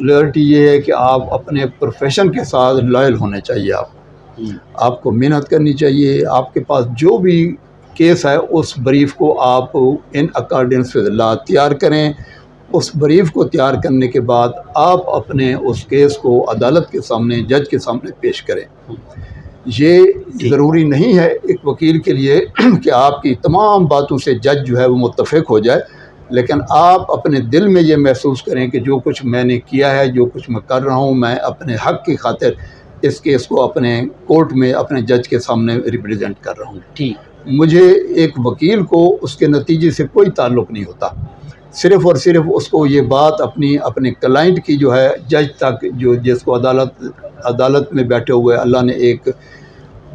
Loyalty یہ ہے کہ آپ اپنے پروفیشن کے ساتھ لائل ہونے چاہیے. آپ کو محنت کرنی چاہیے. آپ کے پاس جو بھی کیس ہے اس بریف کو آپ ان اکارڈنس ود لا تیار کریں. اس بریف کو تیار کرنے کے بعد آپ اپنے اس کیس کو عدالت کے سامنے، جج کے سامنے پیش کریں. یہ ضروری نہیں ہے ایک وکیل کے لیے کہ آپ کی تمام باتوں سے جج جو ہے وہ متفق ہو جائے، لیکن آپ اپنے دل میں یہ محسوس کریں کہ جو کچھ میں نے کیا ہے، جو کچھ میں کر رہا ہوں، میں اپنے حق کی خاطر اس کیس کو اپنے کورٹ میں اپنے جج کے سامنے ریپریزنٹ کر رہا ہوں. مجھے ایک وکیل کو اس کے نتیجے سے کوئی تعلق نہیں ہوتا. صرف اور صرف اس کو یہ بات اپنے کلائنٹ کی جو ہے جج تک، جو جس کو عدالت میں بیٹھے ہوئے اللہ نے ایک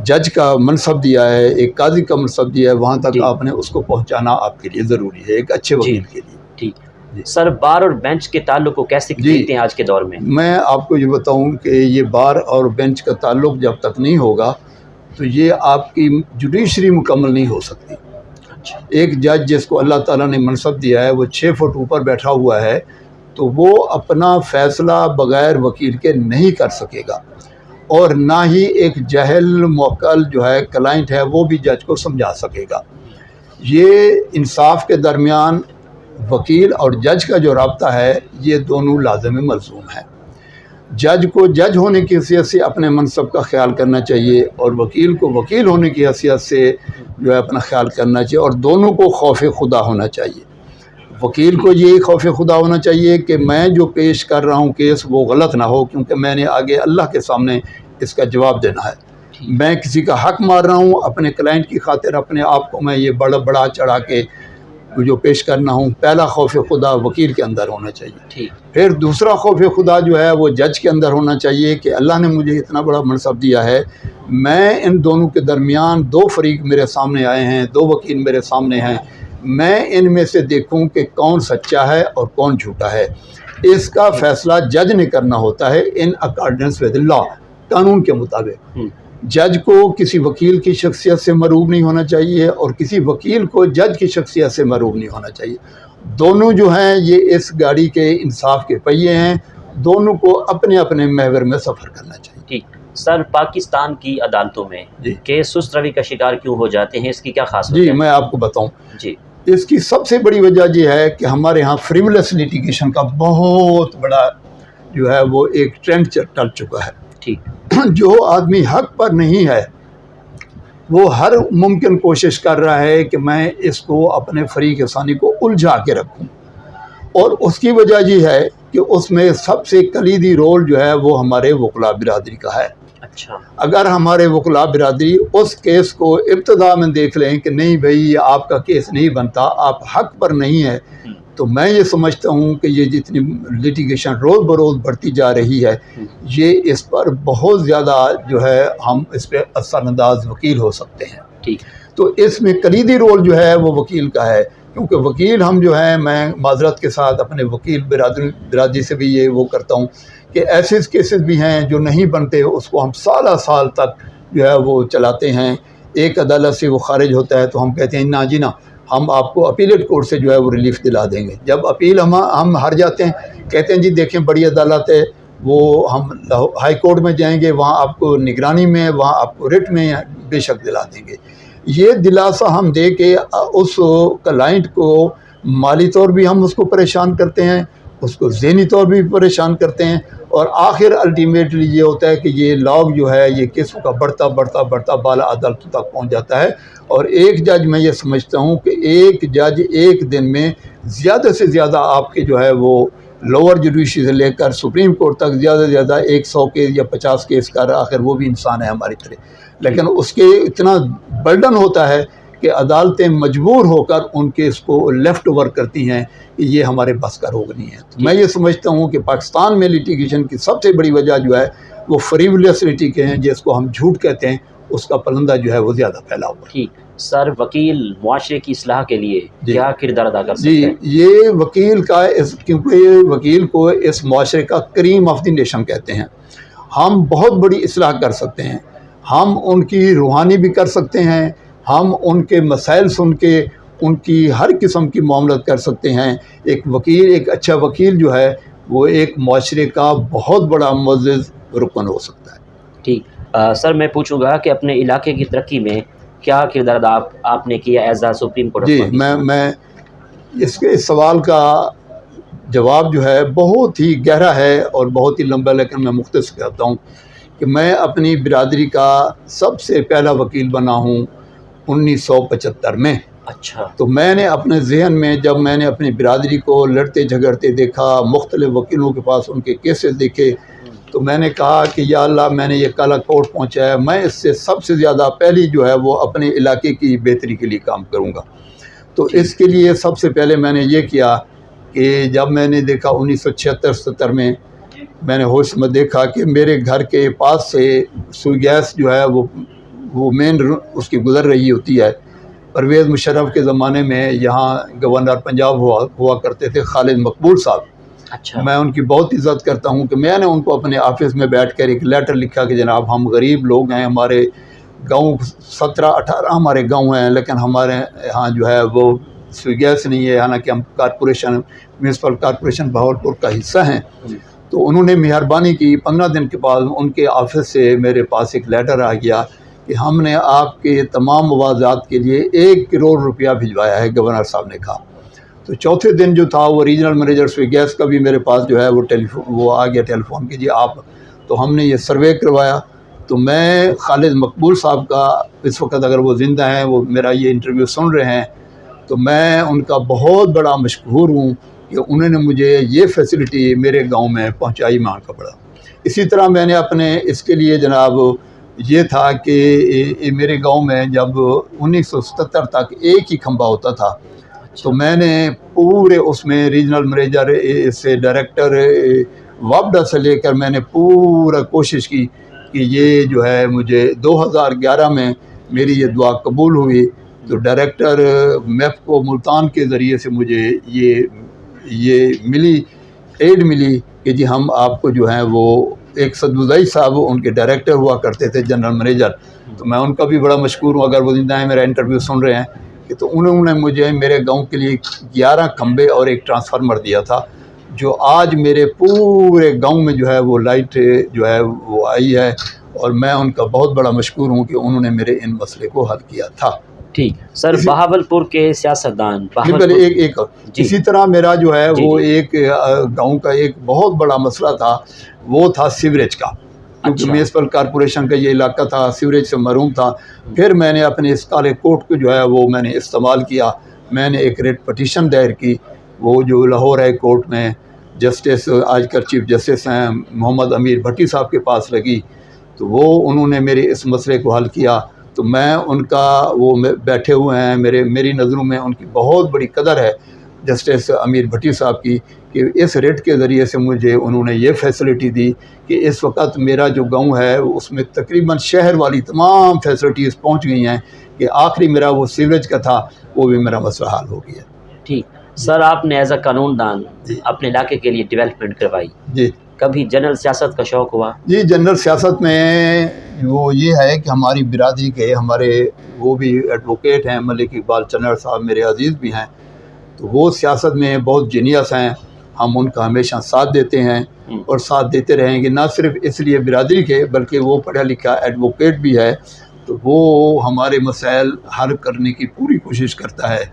جج کا منصب دیا ہے، ایک قاضی کا منصب دیا ہے، وہاں تک آپ نے اس کو پہنچانا آپ کے لیے ضروری ہے ایک اچھے وکیل کے لیے. ٹھیک سر، بار اور بینچ کے تعلق کو کیسے دیکھتے ہیں آج کے دور میں؟ میں آپ کو یہ بتاؤں کہ یہ بار اور بینچ کا تعلق جب تک نہیں ہوگا تو یہ آپ کی جوڈیشری مکمل نہیں ہو سکتی. ایک جج جس کو اللہ تعالیٰ نے منصب دیا ہے، وہ 6 فٹ اوپر بیٹھا ہوا ہے، تو وہ اپنا فیصلہ بغیر وکیل کے نہیں کر سکے گا، اور نہ ہی ایک جاہل موکل جو ہے کلائنٹ ہے وہ بھی جج کو سمجھا سکے گا. یہ انصاف کے درمیان وکیل اور جج کا جو رابطہ ہے یہ دونوں لازم ملزوم ہے. جج کو جج ہونے کی حیثیت سے اپنے منصب کا خیال کرنا چاہیے، اور وکیل کو وکیل ہونے کی حیثیت سے جو ہے اپنا خیال کرنا چاہیے، اور دونوں کو خوف خدا ہونا چاہیے. وکیل کو یہ خوف خدا ہونا چاہیے کہ میں جو پیش کر رہا ہوں کیس وہ غلط نہ ہو، کیونکہ میں نے آگے اللہ کے سامنے اس کا جواب دینا ہے. میں کسی کا حق مار رہا ہوں اپنے کلائنٹ کی خاطر، اپنے آپ کو میں یہ بڑا چڑھا کے جو پیش کرنا ہوں. پہلا خوف خدا وکیل کے اندر ہونا چاہیے. پھر دوسرا خوف خدا جو ہے وہ جج کے اندر ہونا چاہیے کہ اللہ نے مجھے اتنا بڑا منصب دیا ہے، میں ان دونوں کے درمیان 2 فریق میرے سامنے آئے ہیں، 2 وکیل میرے سامنے ہیں، میں ان میں سے دیکھوں کہ کون سچا ہے اور کون جھوٹا ہے. اس کا فیصلہ جج نے کرنا ہوتا ہے ان اکارڈنس ود لا، قانون کے مطابق. جج کو کسی وکیل کی شخصیت سے مروب نہیں ہونا چاہیے، اور کسی وکیل کو جج کی شخصیت سے مروب نہیں ہونا چاہیے. دونوں جو ہیں یہ اس گاڑی کے انصاف کے پہیے ہیں، دونوں کو اپنے اپنے محور میں سفر کرنا چاہیے. ٹھیک سر، پاکستان کی عدالتوں میں کیس سست روی کا شکار کیوں ہو جاتے ہیں، اس کی کیا خاص وجہ ہے؟ میں آپ کو بتاؤں. اس کی سب سے بڑی وجہ یہ ہے کہ ہمارے ہاں فریولس لیٹیگیشن کا بہت بڑا جو ہے وہ ایک ٹرینڈ چل چکا ہے. جو آدمی حق پر نہیں ہے وہ ہر ممکن کوشش کر رہا ہے کہ میں اس کو اپنے فریق ثانی کو الجھا کے رکھوں، اور اس کی وجہ یہ ہے کہ اس میں سب سے کلیدی رول جو ہے وہ ہمارے وکلاء برادری کا ہے. اگر ہمارے وکلاء برادری اس کیس کو ابتدا میں دیکھ لیں کہ نہیں بھائی آپ کا کیس نہیں بنتا، آپ حق پر نہیں ہے، تو میں یہ سمجھتا ہوں کہ یہ جتنی لیٹیگیشن روز بروز بڑھتی جا رہی ہے، یہ اس پر بہت زیادہ جو ہے ہم اس پہ اثر انداز وکیل ہو سکتے ہیں. تو اس میں کلیدی رول جو ہے وہ وکیل کا ہے، کیونکہ وکیل ہم جو ہیں، میں معذرت کے ساتھ اپنے وکیل برادری سے بھی یہ وہ کرتا ہوں کہ ایسے کیسز بھی ہیں جو نہیں بنتے، اس کو ہم سال تک جو ہے وہ چلاتے ہیں. ایک عدالت سے وہ خارج ہوتا ہے تو ہم کہتے ہیں نا جی نا، ہم آپ کو اپیلیٹ کورٹ سے جو ہے وہ ریلیف دلا دیں گے. جب اپیل ہم ہار جاتے ہیں، کہتے ہیں جی دیکھیں بڑی عدالت ہے، وہ ہم ہائی کورٹ میں جائیں گے، وہاں آپ کو نگرانی میں، وہاں آپ کو ریٹ میں بے شک دلا دیں گے. یہ دلاسا ہم دے کے اس کلائنٹ کو مالی طور بھی ہم اس کو پریشان کرتے ہیں، اس کو ذہنی طور بھی پریشان کرتے ہیں، اور آخر الٹیمیٹلی یہ ہوتا ہے کہ یہ لاگ جو ہے یہ کیسوں کا بڑھتا بالا عدالتوں تک پہنچ جاتا ہے. اور ایک جج، میں یہ سمجھتا ہوں کہ ایک جج ایک دن میں زیادہ سے زیادہ آپ کے جو ہے وہ لوور جوڈیشری سے لے کر سپریم کورٹ تک زیادہ سے زیادہ 100 کیس یا 50 کیس کر، آخر وہ بھی انسان ہے ہماری طرح، لیکن اس کے اتنا برڈن ہوتا ہے کہ عدالتیں مجبور ہو کر ان کیس کو لیفٹ اوور کرتی ہیں کہ یہ ہمارے بس کا روگ نہیں ہے. میں یہ سمجھتا ہوں کہ پاکستان میں لیٹیگیشن کی سب سے بڑی وجہ جو ہے وہ فریولس لیٹیگیشن ہیں، جس کو ہم جھوٹ کہتے ہیں، اس کا پرندہ جو ہے وہ زیادہ پھیلا ہوا ہے. سر، وکیل معاشرے کی اصلاح کے لیے کیا کردار ادا کر سکتے ہیں؟ یہ وکیل کا کیونکہ یہ وکیل کو اس معاشرے کا کریم آف دی نیشن کہتے ہیں. ہم بہت بڑی اصلاح کر سکتے ہیں، ہم ان کی روحانی بھی کر سکتے ہیں، ہم ان کے مسائل سن کے ان کی ہر قسم کی معاملت کر سکتے ہیں. ایک اچھا وکیل جو ہے وہ ایک معاشرے کا بہت بڑا معزز رکن ہو سکتا ہے۔ ٹھیک سر، میں پوچھوں گا کہ اپنے علاقے کی ترقی میں کیا کردار ادا آپ نے کیا ایز اے سپریم کورٹ؟ جی، میں اس سوال کا جواب جو ہے بہت ہی گہرا ہے اور بہت ہی لمبا، لیکن میں مختصر کہتا ہوں کہ میں اپنی برادری کا سب سے پہلا وکیل بنا ہوں 1975 میں۔ اچھا، تو میں نے اپنے ذہن میں جب میں نے اپنی برادری کو لڑتے جھگڑتے دیکھا، مختلف وکیلوں کے پاس ان کے کیسز دیکھے، تو میں نے کہا کہ یا اللہ، میں نے یہ کالا کوٹ پہنچا ہے، میں اس سے سب سے زیادہ پہلی جو ہے وہ اپنے علاقے کی بہتری کے لیے کام کروں گا۔ تو اس کے لیے سب سے پہلے میں نے یہ کیا کہ جب میں نے دیکھا 1976-77 میں نے ہوش میں دیکھا کہ میرے گھر کے پاس سے سوئی گیس جو ہے وہ مین اس کی گزر رہی ہوتی ہے۔ پرویز مشرف کے زمانے میں یہاں گورنر پنجاب ہوا کرتے تھے خالد مقبول صاحب۔ اچھا، میں ان کی بہت عزت کرتا ہوں کہ میں نے ان کو اپنے آفس میں بیٹھ کر ایک لیٹر لکھا کہ جناب، ہم غریب لوگ ہیں، ہمارے گاؤں 17-18 ہمارے گاؤں ہیں، لیکن ہمارے ہاں جو ہے وہ سوئی گیس نہیں ہے، حالانکہ ہم میونسپل کارپوریشن بہاولپور کا حصہ ہیں۔ تو انہوں نے مہربانی کی، 15 دن کے بعد ان کے آفس سے میرے پاس ایک لیٹر آ گیا کہ ہم نے آپ کے تمام مواضعات کے لیے 1 کروڑ روپیہ بھجوایا ہے، گورنر صاحب نے کہا۔ تو چوتھے دن جو تھا وہ ریجنل مینیجر سوئی گیس کا بھی میرے پاس جو ہے وہ آ گیا ٹیلی فون کیجیے آپ۔ تو ہم نے یہ سروے کروایا۔ تو میں خالد مقبول صاحب کا اس وقت اگر وہ زندہ ہیں، وہ میرا یہ انٹرویو سن رہے ہیں، تو میں ان کا بہت بڑا مشکور ہوں کہ انہوں نے مجھے یہ فیسلٹی میرے گاؤں میں پہنچائی، مان کا پڑا۔ اسی طرح میں نے اپنے اس کے لیے جناب یہ تھا کہ میرے گاؤں میں جب 1977 تک ایک ہی کھمبا ہوتا تھا، تو میں نے پورے اس میں ریجنل مینیجر سے ڈائریکٹر وابڈا سے لے کر میں نے پورا کوشش کی کہ یہ جو ہے مجھے 2011 میں میری یہ دعا قبول ہوئی۔ تو ڈائریکٹر میف کو ملتان کے ذریعے سے مجھے یہ ایڈ ملی کہ جی ہم آپ کو جو ہیں وہ ایک صدوزائی صاحب ان کے ڈائریکٹر ہوا کرتے تھے، جنرل مینیجر۔ تو میں ان کا بھی بڑا مشکور ہوں، اگر وہ زندہ ہیں میرا انٹرویو سن رہے ہیں، کہ تو انہوں نے مجھے میرے گاؤں کے لیے 11 کھمبے اور ایک ٹرانسفارمر دیا تھا، جو آج میرے پورے گاؤں میں جو ہے وہ لائٹ جو ہے وہ آئی ہے، اور میں ان کا بہت بڑا مشکور ہوں کہ انہوں نے میرے ان مسئلے کو حل کیا تھا۔ ٹھیک سر، بہاولپور کے سیاستدان ایک اسی طرح میرا جو ہے وہ ایک گاؤں کا ایک بہت بڑا مسئلہ تھا، وہ تھا سیوریج کا، کیونکہ میونسپل کارپوریشن کا یہ علاقہ تھا، سیوریج سے محروم تھا۔ پھر میں نے اپنے اس کالے کوٹ کو جو ہے وہ میں نے استعمال کیا، میں نے ایک ریٹ پٹیشن دائر کی، وہ جو لاہور ہائی کورٹ میں جسٹس آج کل چیف جسٹس ہیں محمد امیر بھٹی صاحب کے پاس لگی۔ تو وہ انہوں نے میرے اس مسئلے کو حل کیا۔ تو میں ان کا وہ بیٹھے ہوئے ہیں، میری نظروں میں ان کی بہت بڑی قدر ہے جسٹس امیر بھٹی صاحب کی، کہ اس ریٹ کے ذریعے سے مجھے انہوں نے یہ فیسلٹی دی کہ اس وقت میرا جو گاؤں ہے اس میں تقریباً شہر والی تمام فیسلٹیز پہنچ گئی ہیں، کہ آخری میرا وہ سیوریج کا تھا وہ بھی میرا مسئلہ حل ہو گیا۔ ٹھیک سر، آپ نے ایز اے قانون دان اپنے علاقے کے لیے ڈیولپمنٹ کروائی، جی کبھی جنرل سیاست کا شوق ہوا؟ جی، جنرل سیاست میں وہ یہ ہے کہ ہماری برادری کے ہمارے وہ بھی ایڈوکیٹ ہیں، ملک اقبال چنر صاحب میرے عزیز بھی ہیں، تو وہ سیاست میں بہت جینیس ہیں، ہم ان کا ہمیشہ ساتھ دیتے ہیں اور ساتھ دیتے رہیں گے، نہ صرف اس لیے برادری کے بلکہ وہ پڑھا لکھا ایڈوکیٹ بھی ہے، تو وہ ہمارے مسائل حل کرنے کی پوری کوشش کرتا ہے۔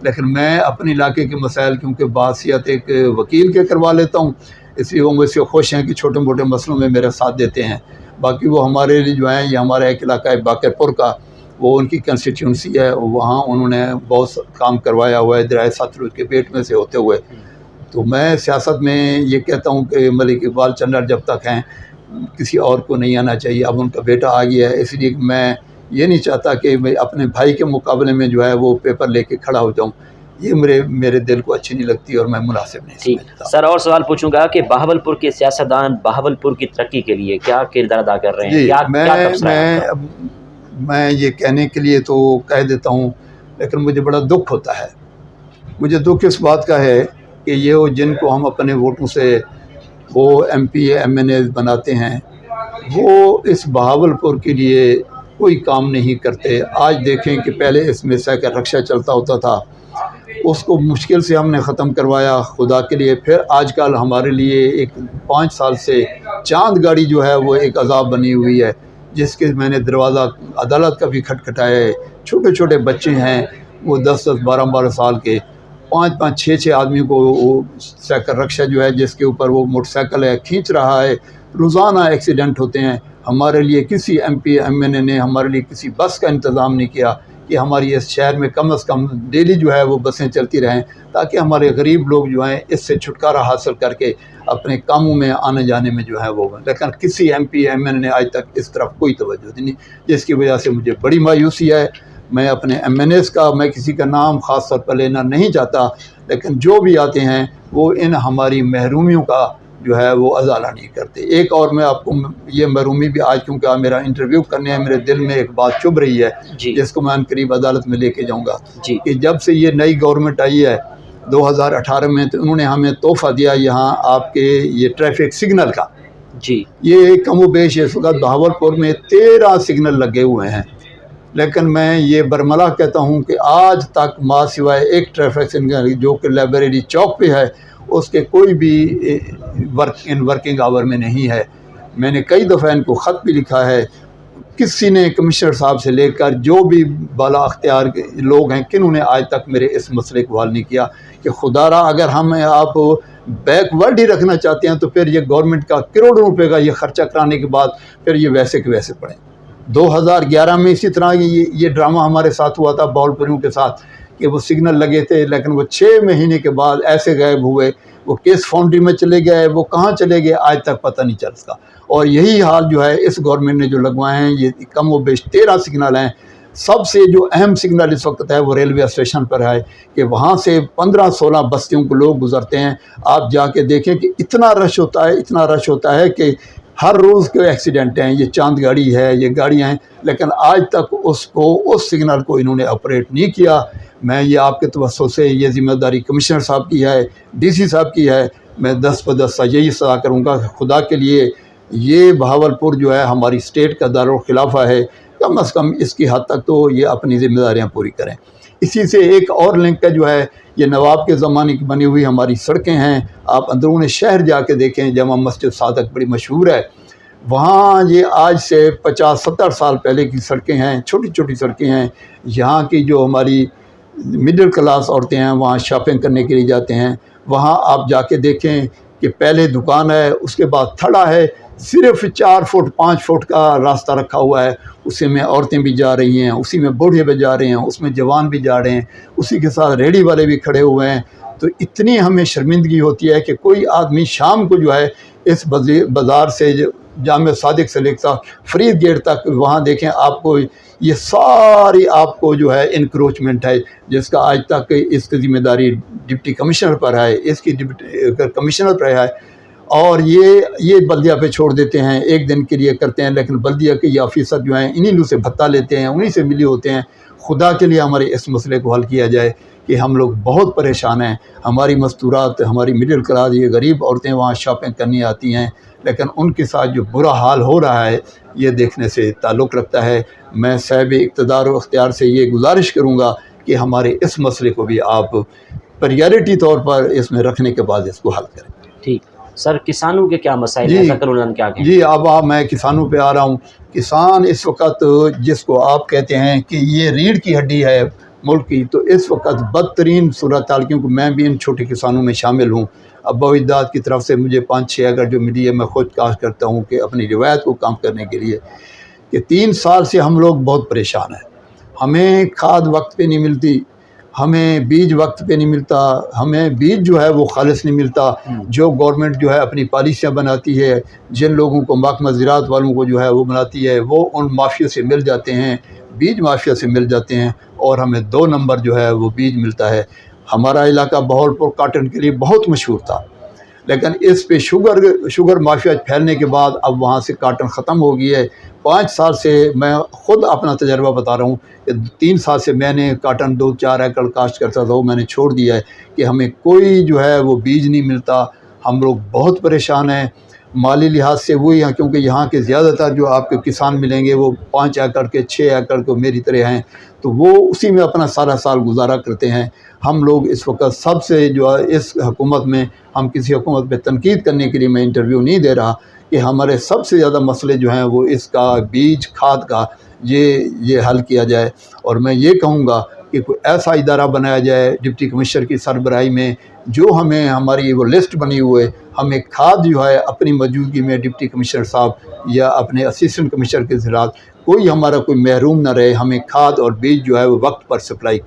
لیکن میں اپنے علاقے کے مسائل کیونکہ بحیثیت ایک وکیل کے کروا لیتا ہوں، اس لیے وہ مجھ سے خوش ہیں کہ چھوٹے موٹے مسئلوں میں میرا ساتھ دیتے ہیں۔ باقی وہ ہمارے لیے جو ہیں، یہ ہمارا ایک علاقہ ہے باقر پور کا، وہ ان کی کنسٹیٹیونسی ہے، وہاں انہوں نے بہت کام کروایا ہوا ہے درائے ستلج کے پیٹ میں سے ہوتے ہوئے۔ تو میں سیاست میں یہ کہتا ہوں کہ ملک اقبال چنر جب تک ہیں کسی اور کو نہیں آنا چاہیے، اب ان کا بیٹا آ گیا ہے، اس لیے میں یہ نہیں چاہتا کہ میں اپنے بھائی کے مقابلے میں جو ہے وہ پیپر لے کے کھڑا ہو جاؤں، یہ میرے دل کو اچھی نہیں لگتی اور میں مناسب نہیں سمجھتا۔ سر، اور سوال پوچھوں گا کہ بہاولپور کے سیاستدان بہاولپور کی ترقی کے لیے کیا کردار ادا کر رہے ہیں؟ جی، میں یہ کہنے کے لیے تو کہہ دیتا ہوں، لیکن مجھے بڑا دکھ ہوتا ہے۔ مجھے دکھ اس بات کا ہے کہ یہ جن کو ہم اپنے ووٹوں سے وہ M P M N As بناتے ہیں، وہ اس بہاولپور کے لیے کوئی کام نہیں کرتے۔ آج دیکھیں کہ پہلے اس میں سائیکل رکشہ چلتا ہوتا تھا، اس کو مشکل سے ہم نے ختم کروایا خدا کے لیے. پھر آج کل ہمارے لیے ایک 5 سال سے چاند گاڑی جو ہے وہ ایک عذاب بنی ہوئی ہے، جس کے میں نے دروازہ عدالت کا بھی کھٹکھٹایا ہے. چھوٹے چھوٹے بچے ہیں، وہ 10-10 12-12 سال کے، 5-5 6-6 آدمی کو وہ سائیکل رکشہ جو ہے جس کے اوپر وہ موٹر سائیکل ہے کھینچ رہا ہے. روزانہ ایکسیڈنٹ ہوتے ہیں. ہمارے لیے کسی ایم پی ایم این اے نے ہمارے لیے کسی بس کا انتظام نہیں کیا کہ ہماری اس شہر میں کم از کم ڈیلی جو ہے وہ بسیں چلتی رہیں، تاکہ ہمارے غریب لوگ جو ہیں اس سے چھٹکارا حاصل کر کے اپنے کاموں میں آنے جانے میں جو ہے وہ. لیکن کسی ایم پی ایم این اے نے آج تک اس طرف کوئی توجہ نہیں، جس کی وجہ سے مجھے بڑی مایوسی ہے. میں اپنے ایم این ایس کا میں کسی کا نام خاص طور پر لینا نہیں چاہتا، لیکن جو بھی آتے ہیں وہ ان ہماری محرومیوں کا جو ہے وہ ازالہ نہیں کرتے. ایک اور میں آپ کو یہ محرومی بھی آج کیونکہ میرا انٹرویو کرنے ہے، میرے دل میں ایک بات چبھ رہی ہے جس کو میں ان قریب عدالت میں لے کے جاؤں گا کہ جب سے یہ نئی گورنمنٹ آئی ہے 2018 میں، تو انہوں نے ہمیں تحفہ دیا یہاں آپ کے یہ ٹریفک سگنل کا. یہ کم و بیش اس وقت بہاولپور میں 13 سگنل لگے ہوئے ہیں، لیکن میں یہ برملا کہتا ہوں کہ آج تک ماں سوائے ایک ٹریفک سگنل جو کہ لائبریری چوک پہ ہے اس کے کوئی بھی ورکنگ آور میں نہیں ہے. میں نے کئی دفعہ ان کو خط بھی لکھا ہے. کسی نے کمشنر صاحب سے لے کر جو بھی بالا اختیار لوگ ہیں کنہوں نے آج تک میرے اس مسئلے کو حل نہیں کیا کہ خدا را اگر ہم آپ بیک ورڈ ہی رکھنا چاہتے ہیں تو پھر یہ گورنمنٹ کا کروڑوں روپے کا یہ خرچہ کرانے کے بعد پھر یہ ویسے کے ویسے پڑیں. 2011 میں اسی طرح یہ ڈرامہ ہمارے ساتھ ہوا تھا بہاولپوریوں کے ساتھ کہ وہ سگنل لگے تھے لیکن وہ 6 مہینے کے بعد ایسے غائب ہوئے. وہ کیس فاؤنڈری میں چلے گئے، وہ کہاں چلے گئے آج تک پتہ نہیں چل سکا. اور یہی حال جو ہے اس گورنمنٹ نے جو لگوائے ہیں یہ کم و بیش 13 سگنل ہیں. سب سے جو اہم سگنل اس وقت ہے وہ ریلوے اسٹیشن پر ہے کہ وہاں سے 15-16 بستیوں کو لوگ گزرتے ہیں. آپ جا کے دیکھیں کہ اتنا رش ہوتا ہے کہ ہر روز کے ایکسیڈنٹ ہیں. یہ چاند گاڑی ہے، یہ گاڑیاں ہیں، لیکن آج تک اس سگنل کو انہوں نے آپریٹ نہیں کیا. میں یہ آپ کے توسط سے یہ ذمہ داری کمشنر صاحب کی ہے، ڈی سی صاحب کی ہے. میں 10/10 یہی سزا کروں گا کہ خدا کے لیے یہ بہاولپور جو ہے ہماری اسٹیٹ کا دارالخلافہ ہے، کم از کم اس کی حد تک تو یہ اپنی ذمہ داریاں پوری کریں. اسی سے ایک اور لنک ہے جو ہے یہ نواب کے زمانے کی بنی ہوئی ہماری سڑکیں ہیں. آپ اندرون شہر جا کے دیکھیں، جامع مسجد صادق بڑی مشہور ہے، وہاں یہ آج سے 50-70 سال پہلے کی سڑکیں ہیں، چھوٹی چھوٹی سڑکیں ہیں. یہاں کی جو ہماری مڈل کلاس عورتیں ہیں وہاں شاپنگ کرنے کے لیے جاتے ہیں. وہاں آپ جا کے دیکھیں کہ پہلے دکان ہے، اس کے بعد تھڑا ہے، صرف 4 فٹ 5 فٹ کا راستہ رکھا ہوا ہے. اسی میں عورتیں بھی جا رہی ہیں، اسی میں بوڑھے بھی جا رہے ہیں، اس میں جوان بھی جا رہے ہیں، اسی کے ساتھ ریڑھی والے بھی کھڑے ہوئے ہیں. تو اتنی ہمیں شرمندگی ہوتی ہے کہ کوئی آدمی شام کو جو ہے اس بازار سے جامع صادق سے لے کر فرید گیٹ تک وہاں دیکھیں آپ کو یہ ساری آپ کو جو ہے انکروچمنٹ ہے جس کا آج تک اس کی ذمہ داری ڈپٹی کمشنر پر ہے، اس کی کمشنر پر ہے. اور یہ بلدیہ پہ چھوڑ دیتے ہیں، ایک دن کے لیے کرتے ہیں، لیکن بلدیہ کے یہ آفیسر جو ہیں انہی لوگ سے بھتہ لیتے ہیں، انہی سے ملی ہوتے ہیں. خدا کے لیے ہمارے اس مسئلے کو حل کیا جائے کہ ہم لوگ بہت پریشان ہیں. ہماری مستورات، ہماری مڈل کلاس یہ غریب عورتیں وہاں شاپنگ کرنی آتی ہیں، لیکن ان کے ساتھ جو برا حال ہو رہا ہے یہ دیکھنے سے تعلق رکھتا ہے. میں صاحب اقتدار و اختیار سے یہ گزارش کروں گا کہ ہمارے اس مسئلے کو بھی آپ پریارٹی طور پر اس میں رکھنے کے بعد اس کو حل کریں. ٹھیک سر، کسانوں کے کیا مسائل ہیں؟ کیا کہیں؟ جی اب میں کسانوں پہ آ رہا ہوں. کسان اس وقت جس کو آپ کہتے ہیں کہ یہ ریڑھ کی ہڈی ہے ملک کی، تو اس وقت بدترین صورتحال، کیونکہ میں بھی ان چھوٹے کسانوں میں شامل ہوں. ابا اجداد کی طرف سے مجھے 5-6 ایکڑ جو ملی ہے میں خود کاشت کرتا ہوں کہ اپنی روایت کو کام کرنے کے لیے. کہ 3 سال سے ہم لوگ بہت پریشان ہیں. ہمیں کھاد وقت پہ نہیں ملتی، ہمیں بیج وقت پہ نہیں ملتا، ہمیں بیج جو ہے وہ خالص نہیں ملتا. جو گورنمنٹ جو ہے اپنی پالیسیاں بناتی ہے، جن لوگوں کو محکمہ زراعت والوں کو جو ہے وہ بناتی ہے، وہ ان مافیا سے مل جاتے ہیں، بیج مافیا سے مل جاتے ہیں، اور ہمیں 2 نمبر جو ہے وہ بیج ملتا ہے. ہمارا علاقہ بہاولپور کاٹن کے لیے بہت مشہور تھا، لیکن اس پہ شوگر مافیا پھیلنے کے بعد اب وہاں سے کاٹن ختم ہو گئی ہے. 5 سال سے میں خود اپنا تجربہ بتا رہا ہوں کہ 3 سال سے میں نے کاٹن 2-4 ایکڑ کاشت کرتا تھا، وہ میں نے چھوڑ دیا ہے کہ ہمیں کوئی جو ہے وہ بیج نہیں ملتا. ہم لوگ بہت پریشان ہیں. مالی لحاظ سے وہی ہیں، کیونکہ یہاں کے زیادہ تر جو آپ کے کسان ملیں گے وہ 5 ایکڑ کے 6 ایکڑ کے میری طرح ہیں، تو وہ اسی میں اپنا سارا سال گزارا کرتے ہیں۔ ہم لوگ اس وقت سب سے جو ہے اس حکومت میں، ہم کسی حکومت پہ تنقید کرنے کے لیے میں انٹرویو نہیں دے رہا، کہ ہمارے سب سے زیادہ مسئلے جو ہیں وہ اس کا بیج کھاد کا یہ حل کیا جائے۔ اور میں یہ کہوں گا کہ کوئی ایسا ادارہ بنایا جائے ڈپٹی کمشنر کی سربراہی میں، جو ہمیں ہماری وہ لسٹ بنی ہوئے، ہمیں کھاد جو ہے اپنی موجودگی میں ڈپٹی کمشنر صاحب یا اپنے اسسٹنٹ کمشنر کے ذریعے کوئی ہمارا کوئی محروم نہ رہے، ہمیں کھاد اور بیج جو ہے وہ وقت پر سپلائی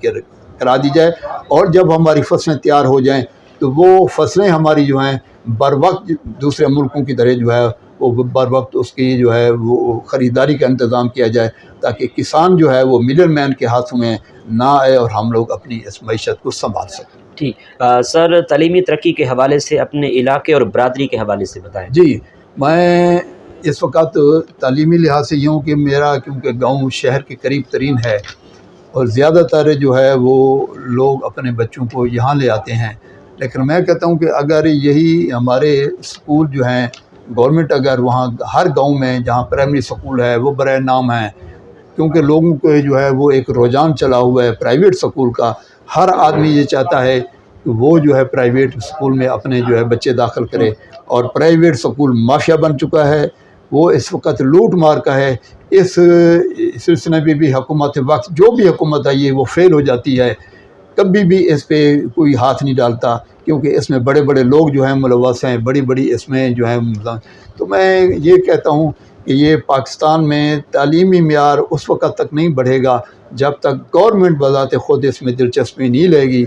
کرا دی جائے۔ اور جب ہماری فصلیں تیار ہو جائیں تو وہ فصلیں ہماری جو ہیں بر وقت دوسرے ملکوں کی طرح جو ہے وہ بر وقت اس کی جو ہے وہ خریداری کا انتظام کیا جائے، تاکہ کسان جو ہے وہ مڈل مین کے ہاتھوں میں نہ آئے اور ہم لوگ اپنی اس معیشت کو سنبھال سکیں۔ ٹھیک سر، تعلیمی ترقی کے حوالے سے اپنے علاقے اور برادری کے حوالے سے بتائیں۔ جی، میں اس وقت تعلیمی لحاظ سے یوں کہ میرا کیونکہ گاؤں شہر کے قریب ترین ہے، اور زیادہ تر جو ہے وہ لوگ اپنے بچوں کو یہاں لے آتے ہیں، لیکن میں کہتا ہوں کہ اگر یہی ہمارے اسکول جو ہیں گورنمنٹ اگر وہاں ہر گاؤں میں جہاں پرائمری اسکول ہے وہ برائے نام ہیں، کیونکہ لوگوں کو جو ہے وہ ایک رجحان چلا ہوا ہے پرائیویٹ اسکول کا، ہر آدمی یہ چاہتا ہے کہ وہ جو ہے پرائیویٹ اسکول میں اپنے جو ہے بچے داخل کرے، اور پرائیویٹ اسکول مافیا بن چکا ہے، وہ اس وقت لوٹ مار کا ہے۔ اس سلسلے میں بھی حکومت وقت جو بھی حکومت آئی ہے وہ فیل ہو جاتی ہے، کبھی بھی اس پہ کوئی ہاتھ نہیں ڈالتا، کیونکہ اس میں بڑے بڑے لوگ جو ہیں ملوث ہیں، بڑی بڑی اس میں جو ہیں۔ تو میں یہ کہتا ہوں کہ یہ پاکستان میں تعلیمی معیار اس وقت تک نہیں بڑھے گا جب تک گورنمنٹ بذات خود اس میں دلچسپی نہیں لے گی،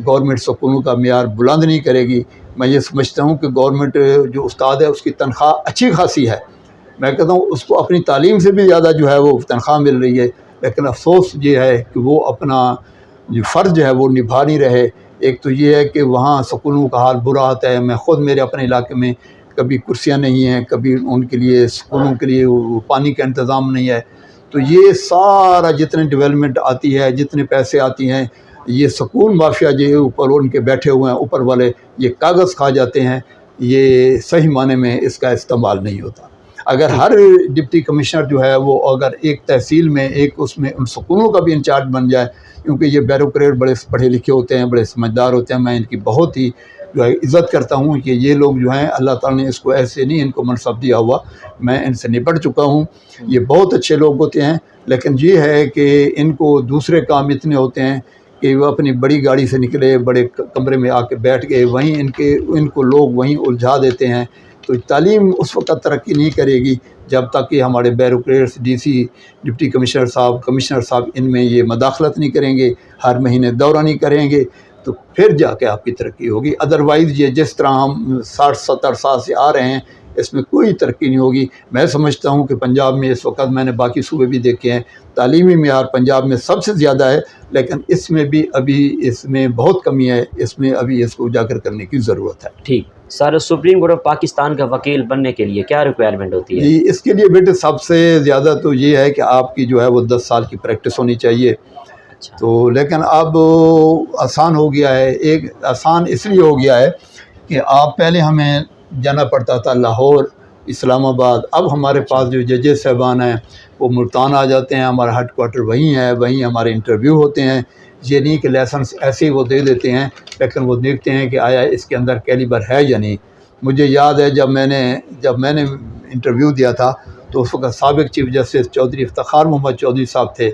گورنمنٹ اسکولوں کا معیار بلند نہیں کرے گی۔ میں یہ سمجھتا ہوں کہ گورنمنٹ جو استاد ہے اس کی تنخواہ اچھی خاصی ہے، میں کہتا ہوں اس کو اپنی تعلیم سے بھی زیادہ جو ہے وہ تنخواہ مل رہی ہے، لیکن افسوس یہ ہے کہ وہ اپنا جو فرض جو ہے وہ نبھا نہیں رہے۔ ایک تو یہ ہے کہ وہاں سکولوں کا حال برا ہوتا ہے، میں خود میرے اپنے علاقے میں کبھی کرسیاں نہیں ہیں، کبھی ان کے لیے سکولوں کے لیے پانی کا انتظام نہیں ہے، تو یہ سارا جتنے ڈیولپمنٹ آتی ہے، جتنے پیسے آتی ہیں، یہ سکول مافیا جو اوپر ان کے بیٹھے ہوئے ہیں اوپر والے، یہ کاغذ کھا جاتے ہیں، یہ صحیح معنی میں اس کا استعمال نہیں ہوتا۔ اگر ہر ڈپٹی کمشنر جو ہے وہ اگر ایک تحصیل میں ایک اس میں ان سکولوں کا بھی انچارج بن جائے، کیونکہ یہ بیوروکریٹ بڑے پڑھے لکھے ہوتے ہیں، بڑے سمجھدار ہوتے ہیں، میں ان کی بہت ہی جو ہے عزت کرتا ہوں کہ یہ لوگ جو ہیں اللہ تعالیٰ نے اس کو ایسے نہیں ان کو منصب دیا ہوا، میں ان سے نپٹ چکا ہوں، یہ بہت اچھے لوگ ہوتے ہیں، لیکن یہ ہے کہ ان کو دوسرے کام اتنے ہوتے ہیں کہ وہ اپنی بڑی گاڑی سے نکلے، بڑے کمرے میں آ کے بیٹھ گئے، وہیں ان کو لوگ وہیں الجھا دیتے ہیں۔ تو تعلیم اس وقت ترقی نہیں کرے گی جب تک کہ ہمارے bureaucrats, D C, deputy commissioner صاحب، کمشنر صاحب ان میں یہ مداخلت نہیں کریں گے، ہر مہینے دورہ نہیں کریں گے، تو پھر جا کے آپ کی ترقی ہوگی۔ ادروائز یہ جس طرح ہم 60-70 سال سے آ رہے ہیں اس میں کوئی ترقی نہیں ہوگی۔ میں سمجھتا ہوں کہ پنجاب میں اس وقت، میں نے باقی صوبے بھی دیکھے ہیں، تعلیمی معیار پنجاب میں سب سے زیادہ ہے، لیکن اس میں بھی ابھی اس میں بہت کمی ہے، اس میں ابھی اس کو اجاگر کرنے کی ضرورت ہے۔ ٹھیک سر، سپریم کورٹ آف پاکستان کا وکیل بننے کے لیے کیا ریکوائرمنٹ ہوتی ہے؟ جی، اس کے لیے بیٹے سب سے زیادہ تو یہ ہے کہ آپ کی جو ہے وہ 10 سال کی پریکٹس ہونی چاہیے۔ تو لیکن اب آسان ہو گیا ہے، ایک آسان اس لیے ہو گیا ہے کہ آپ پہلے ہمیں جانا پڑتا تھا لاہور، اسلام آباد، اب ہمارے پاس جو ججز صاحبان ہیں وہ ملتان آ جاتے ہیں، ہمارا ہیڈ کوارٹر وہیں ہے، وہیں ہمارے انٹرویو ہوتے ہیں۔ یہ نہیں کہ لائسنس ایسے ہی وہ دے دیتے ہیں، لیکن وہ دیکھتے ہیں کہ آیا اس کے اندر کیلیبر ہے یا نہیں۔ مجھے یاد ہے جب میں نے انٹرویو دیا تھا تو اس وقت سابق چیف جسٹس چودھری افتخار محمد چودھری صاحب تھے،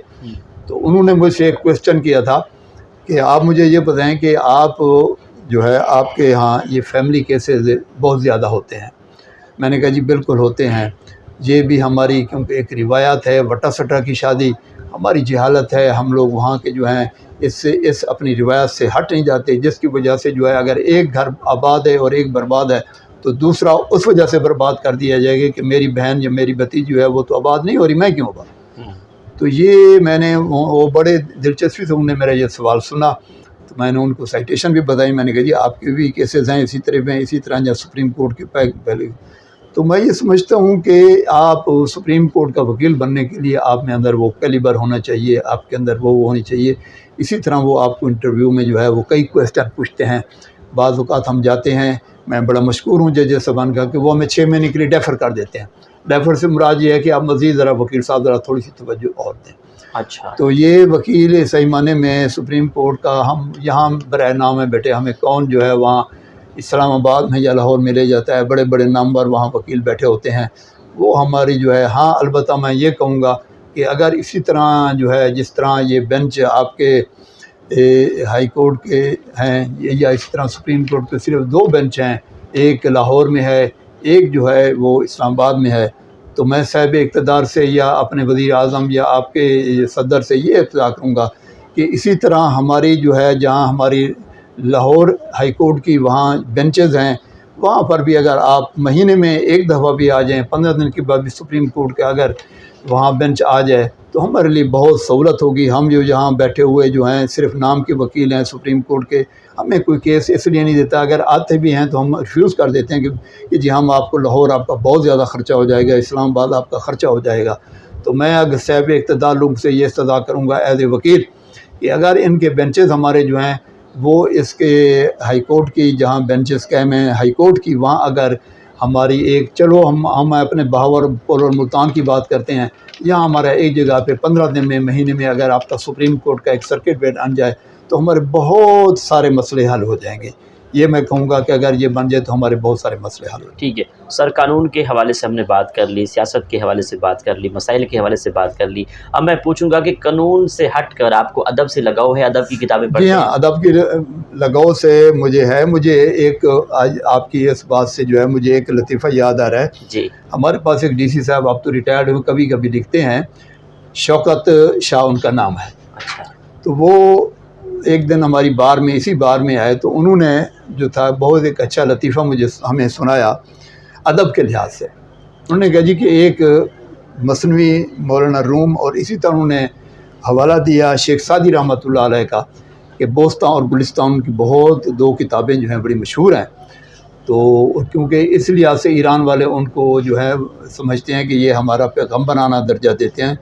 تو انہوں نے مجھ سے ایک کویسچن کیا تھا کہ آپ مجھے یہ بتائیں کہ آپ جو ہے آپ کے ہاں یہ فیملی کیسز بہت زیادہ ہوتے ہیں۔ میں نے کہا جی بالکل ہوتے ہیں، یہ بھی ہماری کیونکہ ایک روایت ہے، وٹا سٹا کی شادی، ہماری جہالت ہے، ہم لوگ وہاں کے جو ہیں اس اپنی روایت سے ہٹ نہیں جاتے، جس کی وجہ سے جو ہے اگر ایک گھر آباد ہے اور ایک برباد ہے تو دوسرا اس وجہ سے برباد کر دیا جائے گا کہ میری بہن یا میری بھتیجی جو ہے وہ تو آباد نہیں ہو رہی، میں کیوں آباد؟ تو یہ میں نے وہ بڑے دلچسپی سے انہوں نے میرا یہ سوال سنا، تو میں نے ان کو سائٹیشن بھی بتائی، میں نے کہا جی آپ کے بھی کیسز ہیں اسی طرح میں، اسی طرح جب سپریم کورٹ کے پہلے۔ تو میں یہ سمجھتا ہوں کہ آپ سپریم کورٹ کا وکیل بننے کے لیے آپ میں اندر وہ کیلیبر ہونا چاہیے، آپ کے اندر وہ ہونی چاہیے۔ اسی طرح وہ آپ کو انٹرویو میں جو ہے وہ کئی کویسچن پوچھتے ہیں، بعض اوقات ہم جاتے ہیں، میں بڑا مشکور ہوں جج صاحبان کا کہ وہ ہمیں 6 مہینے کے لیے ڈیفر کر دیتے ہیں. ڈیفر سے مراد یہ ہے کہ آپ مزید ذرا وکیل صاحب ذرا تھوڑی سی توجہ اور دیں. اچھا. تو یہ وکیل صحیح معنی میں سپریم کورٹ کا، ہم یہاں برائے نام ہے بیٹے، ہمیں کون جو ہے وہاں اسلام آباد میں یا لاہور میں لے جاتا ہے، بڑے بڑے نامور وہاں وکیل بیٹھے ہوتے ہیں، وہ ہماری جو ہے. ہاں البتہ میں یہ کہوں گا کہ اگر اسی طرح جو ہے جس طرح یہ بینچ آپ کے ہائی کورٹ کے ہیں یا اسی طرح سپریم کورٹ کے صرف 2 بینچ ہیں، ایک لاہور میں ہے، ایک جو ہے وہ اسلام آباد میں ہے، تو میں صاحب اقتدار سے یا اپنے وزیر اعظم یا آپ کے صدر سے یہ اطلاع کروں گا کہ اسی طرح ہماری جو ہے جہاں ہماری لاہور ہائی کورٹ کی وہاں بینچز ہیں، وہاں پر بھی اگر آپ مہینے میں 1 دفعہ بھی آ جائیں، 15 دن کے بعد بھی سپریم کورٹ کے اگر وہاں بینچ آ جائے تو ہمارے لیے بہت سہولت ہوگی. ہم جو یہاں بیٹھے ہوئے جو ہیں صرف نام کے وکیل ہیں سپریم کورٹ کے، ہمیں کوئی کیس اس لیے نہیں دیتا، اگر آتے بھی ہیں تو ہم ریفیوز کر دیتے ہیں کہ جی ہم آپ کو لاہور آپ کا بہت زیادہ خرچہ ہو جائے گا، اسلام آباد آپ کا خرچہ ہو جائے گا. تو میں اگر صاحب اقتدار لوگ سے یہ استدعا کروں گا ایز اے وکیل کہ اگر ان کے بینچز ہمارے جو ہیں وہ اس کے ہائی کورٹ کی جہاں بینچز قائم ہیں ہائی کورٹ کی، وہاں اگر ہماری ایک چلو ہم اپنے بہاور پول اور ملتان کی بات کرتے ہیں، یہاں ہمارا ایک جگہ پہ 15 دن میں مہینے میں اگر آپ کا سپریم کورٹ کا ایک سرکٹ بیٹ بن جائے تو ہمارے بہت سارے مسئلے حل ہو جائیں گے. یہ میں کہوں گا کہ اگر یہ بن جائے تو ہمارے بہت سارے مسئلے حل ہو جائیں. ٹھیک ہے سر، قانون کے حوالے سے ہم نے بات کر لی، سیاست کے حوالے سے بات کر لی، مسائل کے حوالے سے بات کر لی. اب میں پوچھوں گا کہ قانون سے ہٹ کر آپ کو ادب سے لگاؤ ہے؟ ادب کی کتابیں پڑھتے جی ہیں؟ ہاں، ادب کی لگاؤ سے مجھے ایک آج آپ کی اس بات سے جو ہے مجھے ایک لطیفہ یاد آ رہا ہے. جی. ہمارے پاس ایک ڈی سی صاحب آپ تو ریٹائرڈ ہوئے، کبھی کبھی لکھتے ہیں، شوکت شاہ ان کا نام ہے. اچھا. تو وہ ایک دن ہماری بار میں اسی بار میں آئے تو انہوں نے جو تھا بہت ایک اچھا لطیفہ ہمیں سنایا ادب کے لحاظ سے. انہوں نے کہا جی کہ ایک مثنوی مولانا روم اور اسی طرح انہوں نے حوالہ دیا شیخ سعدی رحمۃ اللہ علیہ کا کہ بوستان اور گلستان کی بہت 2 کتابیں جو ہیں بڑی مشہور ہیں. تو کیونکہ اس لحاظ سے ایران والے ان کو جو ہے سمجھتے ہیں کہ یہ ہمارا پیغمبرانہ درجہ دیتے ہیں،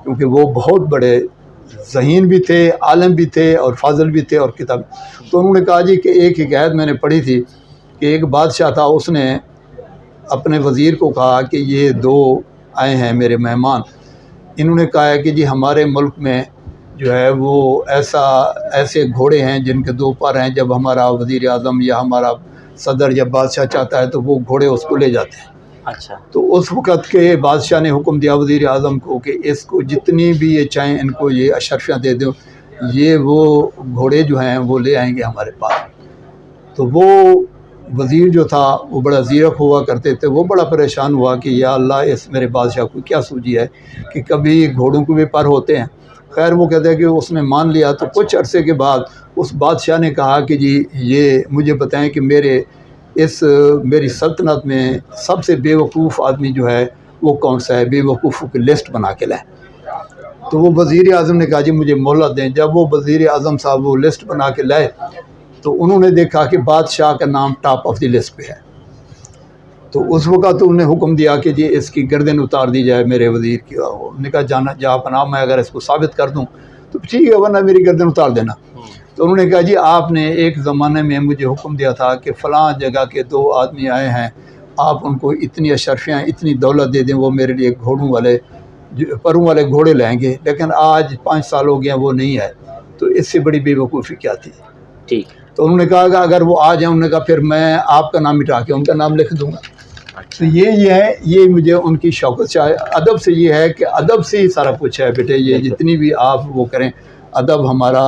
کیونکہ وہ بہت بڑے ذہین بھی تھے، عالم بھی تھے اور فاضل بھی تھے اور کتاب. تو انہوں نے کہا جی کہ ایک حکایت میں نے پڑھی تھی کہ ایک بادشاہ تھا، اس نے اپنے وزیر کو کہا کہ یہ 2 آئے ہیں میرے مہمان، انہوں نے کہا ہے کہ جی ہمارے ملک میں جو ہے وہ ایسے گھوڑے ہیں جن کے 2 پر ہیں، جب ہمارا وزیر اعظم یا ہمارا صدر یا بادشاہ چاہتا ہے تو وہ گھوڑے اس کو لے جاتے ہیں. اچھا. تو اس وقت کے بادشاہ نے حکم دیا وزیر اعظم کو کہ اس کو جتنی بھی یہ چاہیں ان کو یہ اشرفیاں دے دو، یہ وہ گھوڑے جو ہیں وہ لے آئیں گے ہمارے پاس. تو وہ وزیر جو تھا وہ بڑا زیرک ہوا کرتے تھے، وہ بڑا پریشان ہوا کہ یا اللہ اس میرے بادشاہ کو کیا سوجی ہے کہ کبھی گھوڑوں کو بھی پر ہوتے ہیں. خیر وہ کہتے ہیں کہ اس نے مان لیا. تو کچھ عرصے کے بعد اس بادشاہ نے کہا کہ جی یہ مجھے بتائیں کہ میری سلطنت میں سب سے بے وقوف آدمی جو ہے وہ کون سا ہے، بے وقوفوں کی لسٹ بنا کے لائیں. تو وہ وزیر اعظم نے کہا جی مجھے مہلت دیں. جب وہ وزیر اعظم صاحب وہ لسٹ بنا کے لائے تو انہوں نے دیکھا کہ بادشاہ کا نام ٹاپ آف دی لسٹ پہ ہے. تو اس وقت انہوں نے حکم دیا کہ جی اس کی گردن اتار دی جائے میرے وزیر کی. انہوں نے کہا جانا جہاں پناہ میں اگر اس کو ثابت کر دوں تو ٹھیک ہے، ورنہ میری گردن اتار دینا. تو انہوں نے کہا جی آپ نے ایک زمانے میں مجھے حکم دیا تھا کہ فلاں جگہ کے 2 آدمی آئے ہیں، آپ ان کو اتنی اشرفیاں اتنی دولت دے دیں، وہ میرے لیے گھوڑوں والے پروں والے گھوڑے لائیں گے، لیکن آج 5 سال ہو گیا وہ نہیں ہے. تو اس سے بڑی بے وقوفی کیا تھی؟ ٹھیک. تو انہوں نے کہا کہ اگر وہ آ جائیں، انہوں نے کہا پھر میں آپ کا نام مٹا کے ان کا نام لکھ دوں گا. تو یہ ہے، یہ مجھے ان کی شوکت سے ادب سے یہ ہے کہ ادب سے ہی سارا کچھ ہے بیٹے. یہ جتنی بھی آپ وہ کریں، ادب ہمارا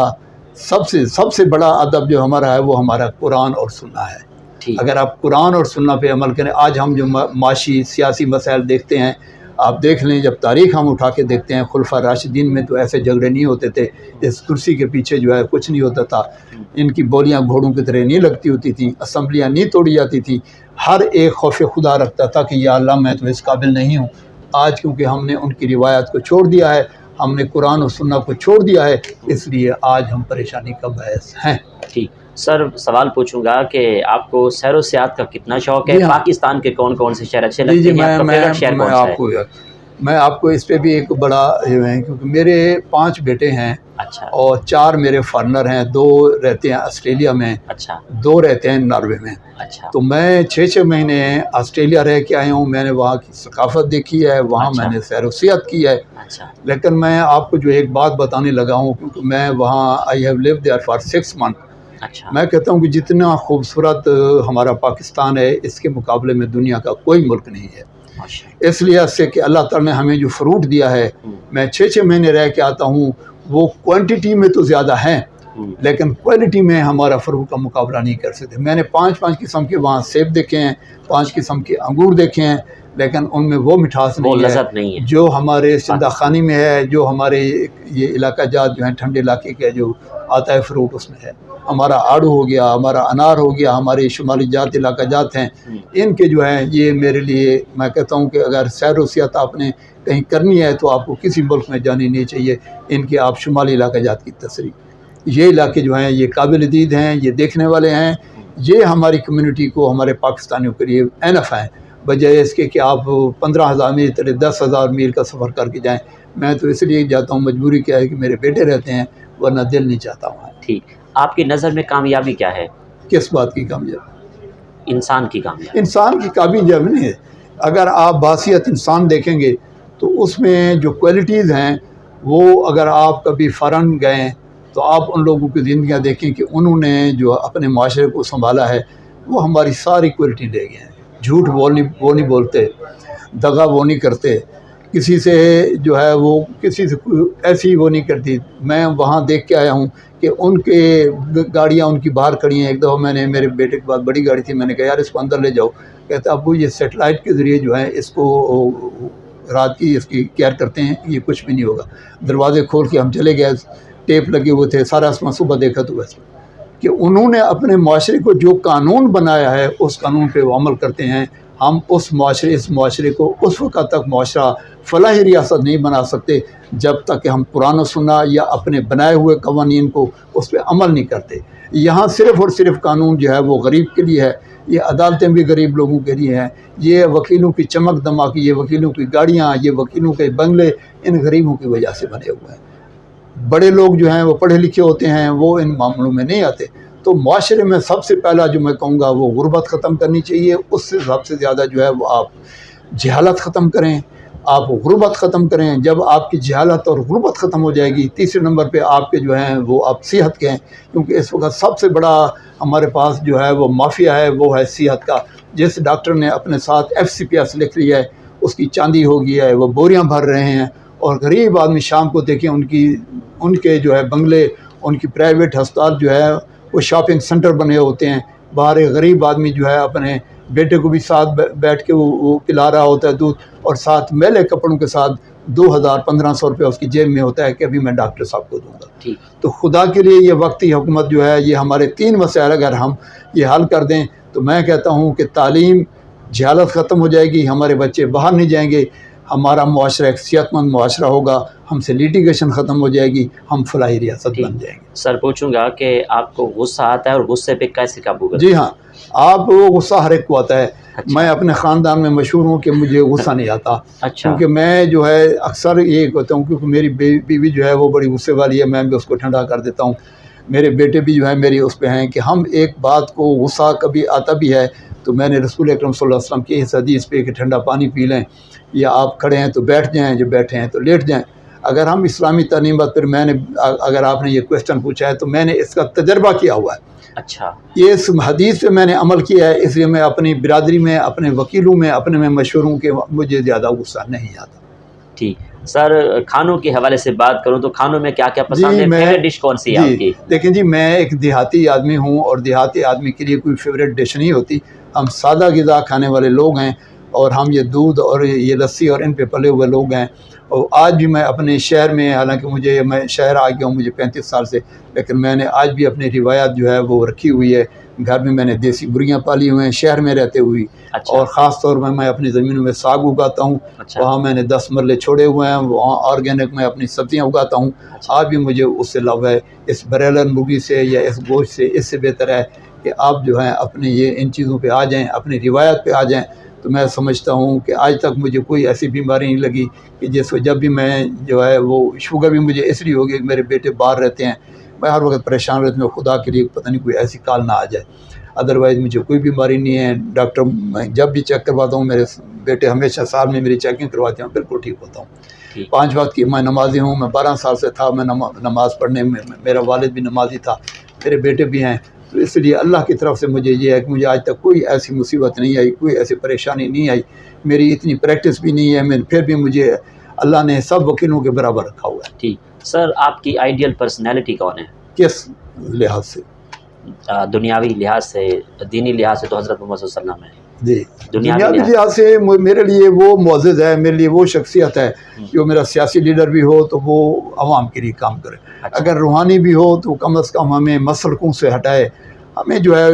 سب سے بڑا ادب جو ہمارا ہے وہ ہمارا قرآن اور سننا ہے. اگر آپ قرآن اور سننا پہ عمل کریں، آج ہم جو معاشی سیاسی مسائل دیکھتے ہیں، آپ دیکھ لیں جب تاریخ ہم اٹھا کے دیکھتے ہیں، خلفاء راشدین میں تو ایسے جھگڑے نہیں ہوتے تھے، اس کرسی کے پیچھے جو ہے کچھ نہیں ہوتا تھا، ان کی بولیاں گھوڑوں کی طرح نہیں لگتی ہوتی تھیں، اسمبلیاں نہیں توڑی جاتی تھیں، ہر ایک خوف خدا رکھتا تھا کہ یا اللہ میں تو اس قابل نہیں ہوں. آج کیونکہ ہم نے ان کی روایات کو چھوڑ دیا ہے، ہم نے قرآن و سنت کو چھوڑ دیا ہے، اس لیے آج ہم پریشانی کا باعث ہیں. ٹھیک سر، سوال پوچھوں گا کہ آپ کو سیر و سیاحت کا کتنا شوق ہے؟ پاکستان کے کون کون سے شہر اچھے لگتے ہیں؟ آپ کا فیوریٹ شہر کون سا ہے؟ میں آپ کو اس پہ بھی ایک بڑا ہے کیونکہ میرے 5 بیٹے ہیں، اچھا اور 4 میرے فارنر ہیں، 2 رہتے ہیں آسٹریلیا میں، اچھا 2 رہتے ہیں ناروے میں۔ اچھا تو میں 6 مہینے آسٹریلیا رہ کے آیا ہوں، میں نے وہاں کی ثقافت دیکھی ہے، وہاں اچھا میں نے سیر و سیاحت کی ہے۔ اچھا لیکن میں آپ کو جو ایک بات بتانے لگا ہوں، کیونکہ میں وہاں I have live there for 6 months، اچھا میں کہتا ہوں کہ جتنا خوبصورت ہمارا پاکستان ہے، اس کے مقابلے میں دنیا کا کوئی ملک نہیں ہے۔ ماشاء اس لیے سے کہ اللہ تعالیٰ نے ہمیں جو فروٹ دیا ہے، میں 6 مہینے رہ کے آتا ہوں، وہ کوانٹٹی میں تو زیادہ ہیں لیکن کوالٹی میں ہمارا فروٹ کا مقابلہ نہیں کر سکتے۔ میں نے 5 قسم کے وہاں سیب دیکھے ہیں، 5 قسم کے انگور دیکھے ہیں، لیکن ان میں وہ مٹھاس وہ نہیں لذت نہیں ہے جو ہمارے سندھ خانی میں ہے، جو ہمارے یہ علاقہ جات جو ہیں ٹھنڈے علاقے کے جو آتا ہے فروٹ اس میں ہے۔ ہمارا آڑو ہو گیا، ہمارا انار ہو گیا، ہمارے شمالی جات علاقہ جات ہیں، ان کے جو ہیں یہ میرے لیے، میں کہتا ہوں کہ اگر سیر و سیاحت آپ نے کہیں کرنی ہے تو آپ کو کسی ملک میں جانی نہیں چاہیے، ان کے آپ شمالی علاقہ جات کی تصریح، یہ علاقے جو ہیں یہ قابل دید ہیں، یہ دیکھنے والے ہیں، یہ ہماری کمیونٹی کو، ہمارے پاکستانیوں کے لیے اینف ہیں، بجائے اس کے کہ آپ 15,000 میل 10,000 میل کا سفر کر کے جائیں۔ میں تو اس لیے جاتا ہوں، مجبوری کیا ہے کہ میرے بیٹے رہتے ہیں، ورنہ دل نہیں چاہتا ہوں۔ ٹھیک، آپ کی نظر میں کامیابی کیا ہے؟ کس بات کی کامیابی؟ انسان کی کامیابی۔ انسان کی کامیابی نہیں ہے، اگر آپ باصیت انسان دیکھیں گے تو اس میں جو کوالٹیز ہیں وہ، اگر آپ کبھی فارن گئے تو آپ ان لوگوں کی زندگیاں دیکھیں کہ انہوں نے جو اپنے معاشرے کو سنبھالا ہے، وہ ہماری ساری کوالٹی لے گئے ہیں۔ جھوٹ وہ نہیں بولتے، دغا وہ نہیں کرتے، کسی سے جو ہے وہ کسی سے ایسی وہ نہیں کرتی۔ میں وہاں دیکھ کے آیا ہوں کہ ان کے گاڑیاں ان کی باہر کھڑی ہیں۔ ایک دفعہ میں نے، میرے بیٹے کے پاس بڑی گاڑی تھی، میں نے کہا یار اس کو اندر لے جاؤ، کہتا ابو یہ سیٹلائٹ کے ذریعے جو ہے اس کو رات کی اس کی کیئر کرتے ہیں، یہ کچھ بھی نہیں ہوگا۔ دروازے کھول کے ہم چلے گئے، ٹیپ لگے ہوئے تھے، سارا آسمان صبح دیکھا تو ویسے کہ انہوں نے اپنے معاشرے کو جو قانون بنایا ہے اس قانون پہ وہ عمل کرتے ہیں۔ ہم اس معاشرے کو اس وقت تک معاشرہ فلاحی ریاست نہیں بنا سکتے جب تک کہ ہم قرآن و سنہ یا اپنے بنائے ہوئے قوانین کو اس پہ عمل نہیں کرتے۔ یہاں صرف اور صرف قانون جو ہے وہ غریب کے لیے ہے، یہ عدالتیں بھی غریب لوگوں کے لیے ہیں، یہ وکیلوں کی چمک دماکی، یہ وکیلوں کی گاڑیاں، یہ وکیلوں کے بنگلے ان غریبوں کی وجہ سے بنے ہوئے ہیں۔ بڑے لوگ جو ہیں وہ پڑھے لکھے ہوتے ہیں، وہ ان معاملوں میں نہیں آتے۔ تو معاشرے میں سب سے پہلا جو میں کہوں گا وہ غربت ختم کرنی چاہیے، اس سے سب سے زیادہ جو ہے وہ آپ جہالت ختم کریں، آپ غربت ختم کریں۔ جب آپ کی جہالت اور غربت ختم ہو جائے گی، تیسرے نمبر پہ آپ کے جو ہیں وہ آپ صحت کے ہیں، کیونکہ اس وقت سب سے بڑا ہمارے پاس جو ہے وہ مافیا ہے، وہ ہے صحت کا۔ جس ڈاکٹر نے اپنے ساتھ FCPS لکھ لیا ہے، اس کی چاندی ہو گیا ہے، وہ بوریاں بھر رہے ہیں، اور غریب آدمی شام کو دیکھیں ان کے جو ہے بنگلے، ان کی پرائیویٹ ہسپتال جو ہے وہ شاپنگ سینٹر بنے ہوتے ہیں۔ باہر ایک غریب آدمی جو ہے اپنے بیٹے کو بھی ساتھ بیٹھ کے وہ پلا رہا ہوتا ہے دودھ، اور ساتھ میلے کپڑوں کے ساتھ 2,000-1,500 روپے اس کی جیب میں ہوتا ہے کہ ابھی میں ڈاکٹر صاحب کو دوں گا۔ تو خدا کے لیے یہ وقتی حکومت جو ہے، یہ ہمارے 3 مسائل اگر ہم یہ حل کر دیں تو میں کہتا ہوں کہ تعلیم، جہالت ختم ہو جائے گی، ہمارے بچے باہر نہیں جائیں گے، ہمارا معاشرہ ایک صحت مند معاشرہ ہوگا، ہم سے لیٹیگیشن ختم ہو جائے گی، ہم فلاحی ریاست بن جائیں گے۔ سر پوچھوں گا کہ آپ کو غصہ آتا ہے اور غصے پہ کیسے قابو کرتے ہیں؟ جی ہاں، آپ وہ غصہ ہر ایک کو آتا ہے۔ میں اپنے خاندان میں مشہور ہوں کہ مجھے غصہ نہیں آتا، کیونکہ میں جو ہے اکثر یہ کہتا ہوں، کیونکہ میری بیوی جو ہے وہ بڑی غصے والی ہے، میں بھی اس کو ٹھنڈا کر دیتا ہوں۔ میرے بیٹے بھی جو ہے میری اس پہ ہیں کہ ہم ایک بات کو غصہ کبھی آتا بھی ہے تو میں نے رسول اکرم صلی اللہ علیہ وسلم کی اس حدیث پہ کہ ٹھنڈا پانی پی لیں، یا آپ کھڑے ہیں تو بیٹھ جائیں، جو بیٹھے ہیں تو لیٹ جائیں۔ اگر ہم اسلامی تعلیمات پر، میں نے، اگر آپ نے یہ کویسچن پوچھا ہے تو میں نے اس کا تجربہ کیا ہوا ہے۔ اچھا، یہ اس حدیث پہ میں نے عمل کیا ہے، اس لیے میں اپنی برادری میں، اپنے وکیلوں میں، اپنے میں مشہور ہوں کہ مجھے زیادہ غصہ نہیں آتا۔ ٹھیک سر، کھانوں کے حوالے سے بات کروں تو کھانوں میں کیا کیا پسند ہے؟ فیوریٹ ڈش کون سی ہے آپ کی؟ دیکھیں جی، میں ایک دیہاتی آدمی ہوں، اور دیہاتی آدمی کے لیے کوئی فیوریٹ ڈش نہیں ہوتی، ہم سادہ غذا کھانے والے لوگ ہیں، اور ہم یہ دودھ اور یہ لسی اور ان پہ پلے ہوئے لوگ ہیں۔ اور آج بھی میں اپنے شہر میں، حالانکہ میں شہر آ گیا ہوں مجھے 35 سال سے، لیکن میں نے آج بھی اپنی روایات جو ہے وہ رکھی ہوئی ہے۔ گھر میں نے دیسی مرغیاں پالی ہوئے ہیں شہر میں رہتے ہوئی، اور خاص طور پر میں اپنی زمینوں میں ساگ اگاتا ہوں، وہاں میں نے 10 مرلے چھوڑے ہوئے ہیں، وہاں آرگینک میں اپنی سبزیاں اگاتا ہوں۔ آج بھی مجھے اس سے لو ہے، اس بریلر مرغی سے یا اس گوشت سے، اس سے بہتر ہے کہ آپ جو ہیں اپنے یہ ان چیزوں پہ آ جائیں، اپنی روایت پہ آ جائیں۔ تو میں سمجھتا ہوں کہ آج تک مجھے کوئی ایسی بیماری نہیں لگی کہ جس کو جب بھی میں جو ہے وہ شوگر بھی مجھے اس لیے ہوگی کہ میرے بیٹے باہر رہتے ہیں، میں ہر وقت پریشان رہتا ہوں، خدا کے لیے پتہ نہیں کوئی ایسی کال نہ آ جائے، ادروائز مجھے کوئی بیماری نہیں ہے۔ ڈاکٹر میں جب بھی چیک کرواتا ہوں، میرے بیٹے ہمیشہ سال میں میری چیکنگ کرواتے ہیں، بالکل ٹھیک ہوتا ہوں۔ 5 وقت کی میں نمازی ہوں، میں 12 سال سے تھا، میں نماز پڑھنے میں، میرا والد بھی نمازی تھا، میرے بیٹے بھی ہیں، تو اس لیے اللہ کی طرف سے مجھے یہ ہے کہ مجھے آج تک کوئی ایسی مصیبت نہیں آئی، کوئی ایسی پریشانی نہیں آئی، میری اتنی پریکٹس بھی نہیں ہے، میں پھر بھی مجھے اللہ نے سب وکیلوں کے برابر رکھا ہوا ہے۔ ٹھیک سر، آپ کی آئیڈیل پرسنالٹی کون ہے؟ کس لحاظ سے؟ دنیاوی لحاظ سے، دینی لحاظ سے تو حضرت محمد صلی اللہ علیہ وسلم ہے۔ جی، دنیاوی لحاظ سے میرے لیے وہ معزز ہے، میرے لیے وہ شخصیت ہے جو میرا سیاسی لیڈر بھی ہو تو وہ عوام کے لیے کام کرے، اگر روحانی بھی ہو تو کم از کم ہمیں مسلکوں سے ہٹائے، ہمیں جو ہے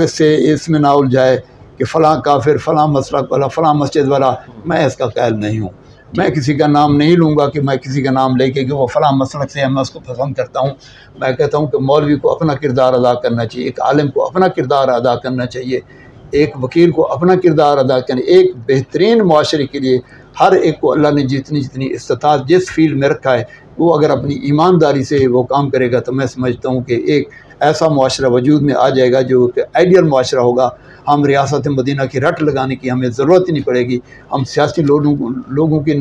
اس میں نہ الجھائے کہ فلاں کافر، فلاں مسلک والا، فلاں مسجد والا، میں اس کا قائل نہیں ہوں۔ میں کسی کا نام نہیں لوں گا کہ میں کسی کا نام لے کے کہ وہ فلاں مسلک سے ہے میں اس کو پسند کرتا ہوں۔ میں کہتا ہوں کہ مولوی کو اپنا کردار ادا کرنا چاہیے، ایک عالم کو اپنا کردار ادا کرنا چاہیے، ایک وکیل کو اپنا کردار ادا کرنا، ایک بہترین معاشرے کے لیے ہر ایک کو اللہ نے جتنی استطاعت جس فیلڈ میں رکھا ہے وہ اگر اپنی ایمانداری سے وہ کام کرے گا تو میں سمجھتا ہوں کہ ایک ایسا معاشرہ وجود میں آ جائے گا جو کہ آئیڈیل معاشرہ ہوگا۔ ہم ریاست مدینہ کی رٹ لگانے کی ہمیں ضرورت ہی نہیں پڑے گی، ہم سیاسی لوگوں کی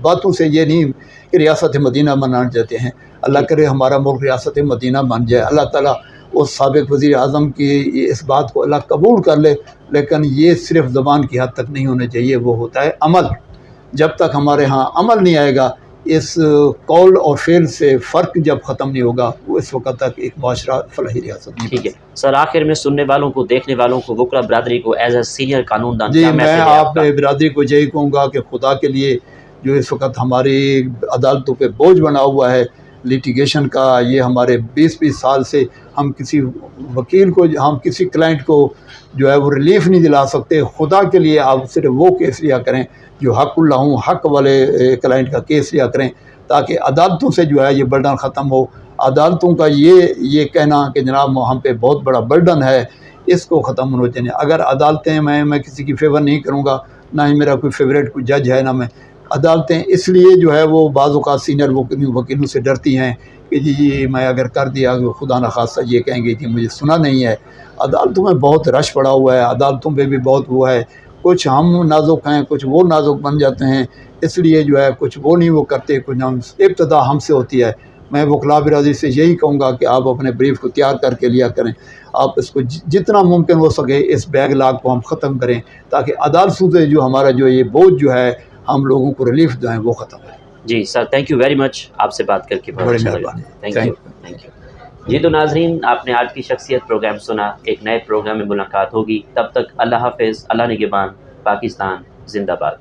باتوں سے یہ نہیں کہ ریاست مدینہ بنانا چاہتے ہیں، اللہ کرے ہمارا ملک ریاست مدینہ بن جائے، اللہ تعالیٰ اس سابق وزیر اعظم کی اس بات کو اللہ قبول کر لے، لیکن یہ صرف زبان کی حد تک نہیں ہونا چاہیے، وہ ہوتا ہے عمل۔ جب تک ہمارے ہاں عمل نہیں آئے گا، اس قول اور فعل سے فرق جب ختم نہیں ہوگا، وہ اس وقت تک ایک معاشرہ فلاحی ریاست نہیں۔ ٹھیک ہے سر، آخر میں سننے والوں کو، دیکھنے والوں کو، وکلا برادری کو ایز اے سینئر قانون دان، جی میں آپ برادری کو یہی کہوں گا کہ خدا کے لیے جو اس وقت ہماری عدالتوں پہ بوجھ بنا ہوا ہے لیٹیگیشن کا، یہ ہمارے 20 سال سے ہم کسی وکیل کو، ہم کسی کلائنٹ کو جو ہے وہ ریلیف نہیں دلا سکتے، خدا کے لیے آپ صرف وہ کیس لیا کریں جو حق اللہ ہوں، حق والے کلائنٹ کا کیس لیا کریں تاکہ عدالتوں سے جو ہے یہ برڈن ختم ہو۔ عدالتوں کا یہ کہنا کہ جناب ہم پہ بہت بڑا برڈن ہے، اس کو ختم ہونا چاہیے۔ اگر عدالتیں میں کسی کی فیور نہیں کروں گا، نہ ہی میرا کوئی فیوریٹ کوئی جج ہے، نہ میں عدالتیں اس لیے جو ہے وہ بعض اوقات سینئر وکیلوں سے ڈرتی ہیں کہ جی میں اگر کر دیا خدا نخواستہ یہ کہیں گے کہ مجھے سنا نہیں ہے۔ عدالتوں میں بہت رش پڑا ہوا ہے، عدالتوں پہ بھی بہت وہ ہے، کچھ ہم نازک ہیں، کچھ وہ نازک بن جاتے ہیں، اس لیے جو ہے کچھ وہ نہیں وہ کرتے، کچھ ہم ابتدا ہم سے ہوتی ہے۔ میں وکلا برادری سے یہی کہوں گا کہ آپ اپنے بریف کو تیار کر کے لیا کریں، آپ اس کو جتنا ممکن ہو سکے اس بیگ لاگ کو ہم ختم کریں تاکہ عدالتوں سے جو ہمارا جو یہ بوجھ جو ہے ہم لوگوں کو ریلیف دیں وہ ختم ہو۔ جی سر، تھینک یو ویری مچ، آپ سے بات کر کے بہت اچھا لگا، تھینک یو۔ جی تو ناظرین، آپ نے آج کی شخصیت پروگرام سنا، ایک نئے پروگرام میں ملاقات ہوگی، تب تک اللہ حافظ، اللہ نگہبان، پاکستان زندہ باد۔